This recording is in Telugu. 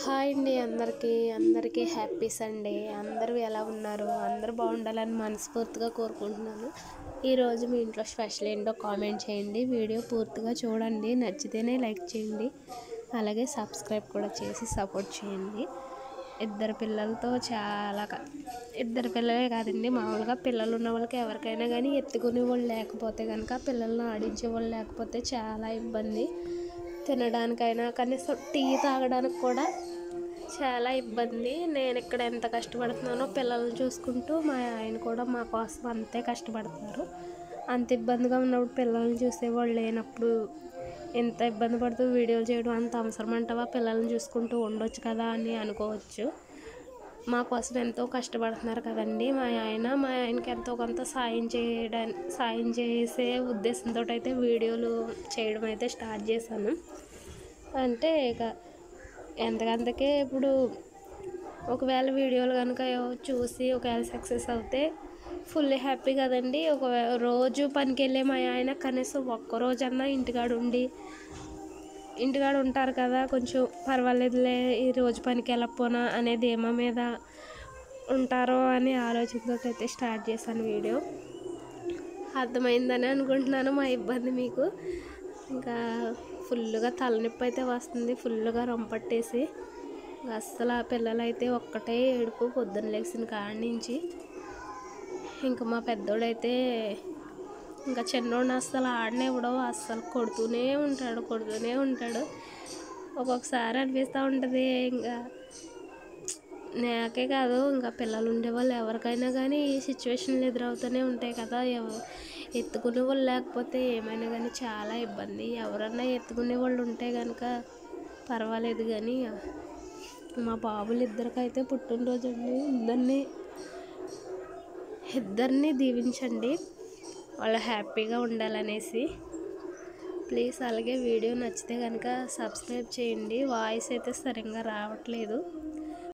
హాయ్ అండి అందరికీ హ్యాపీ సండే. అందరూ ఎలా ఉన్నారు? అందరూ బాగుండాలని మనస్ఫూర్తిగా కోరుకుంటున్నాను. ఈరోజు మీ ఇంట్లో స్పెషల్ ఏంటో కామెంట్ చేయండి. వీడియో పూర్తిగా చూడండి, నచ్చితేనే లైక్ చేయండి, అలాగే సబ్స్క్రైబ్ కూడా చేసి సపోర్ట్ చేయండి. ఇద్దరు పిల్లలే కాదండి, మామూలుగా పిల్లలు ఉన్న వాళ్ళకి ఎవరికైనా కానీ ఎత్తుకునే వాళ్ళు లేకపోతే కనుక, పిల్లల్ని ఆడించే వాళ్ళు లేకపోతే చాలా ఇబ్బంది. తినడానికైనా కనీసం టీ తాగడానికి కూడా చాలా ఇబ్బంది. నేను ఇక్కడ ఎంత కష్టపడుతున్నానో పిల్లల్ని చూసుకుంటూ, మా ఆయన కూడా మా కోసం అంతే కష్టపడుతున్నారు. అంత ఇబ్బందిగా ఉన్నప్పుడు పిల్లల్ని చూసేవాళ్ళు లేనప్పుడు ఎంత ఇబ్బంది పడుతూ వీడియోలు చేయడం అంత అవసరం అంటావా? పిల్లల్ని చూసుకుంటూ ఉండొచ్చు కదా అని అనుకోవచ్చు. మా కోసం ఎంతో కష్టపడుతున్నారు కదండి మా ఆయనకి ఎంతో కొంత సాయం చేసే ఉద్దేశంతో అయితే వీడియోలు చేయడం అయితే స్టార్ట్ చేశాను. అంటే ఇక ఎంతకంతకే ఇప్పుడు ఒకవేళ వీడియోలు కనుక చూసి ఒకవేళ సక్సెస్ అవుతే ఫుల్ హ్యాపీ కదండి. రోజు పనికి వెళ్ళే మా ఆయన కనీసం ఒక్కరోజన్నా ఇంటికాడ ఉంటారు కదా, కొంచెం పర్వాలేదులే ఈరోజు పనికి వెళ్ళకపోనా అనే ధీమా మీద ఉంటారో అని ఆలోచనతో అయితే స్టార్ట్ చేశాను వీడియో. అర్థమైందని అనుకుంటున్నాను మా ఇబ్బంది మీకు. ఇంకా ఫుల్గా తలనొప్పి అయితే వస్తుంది, ఫుల్గా రొంపట్టేసి. అస్సలు ఆ పిల్లలు అయితే ఒక్కటే ఏడుపు పొద్దున్న లేచిన కాడి నుంచి. ఇంకా మా పెద్దోడైతే ఇంకా చిన్నోడిని అస్సలు ఆడనివ్వడం, అస్సలు కొడుతూనే ఉంటాడు. ఒక్కొక్కసారి అనిపిస్తూ ఉంటుంది, ఇంకా నాకే కాదు ఇంకా పిల్లలు ఉండేవాళ్ళు ఎవరికైనా కానీ ఈ సిచ్యువేషన్లు ఎదురవుతూనే ఉంటాయి కదా. ఎత్తుకునే వాళ్ళు లేకపోతే ఏమైనా కానీ చాలా ఇబ్బంది. ఎవరన్నా ఎత్తుకునే వాళ్ళు ఉంటే కనుక పర్వాలేదు. కానీ మా బాబులు ఇద్దరికైతే పుట్టినరోజు అండి, ఇద్దరిని దీవించండి, వాళ్ళు హ్యాపీగా ఉండాలనేసి. ప్లీజ్ అలాగే వీడియో నచ్చితే కనుక సబ్స్క్రైబ్ చేయండి. వాయిస్ అయితే సరిగ్గా రావట్లేదు.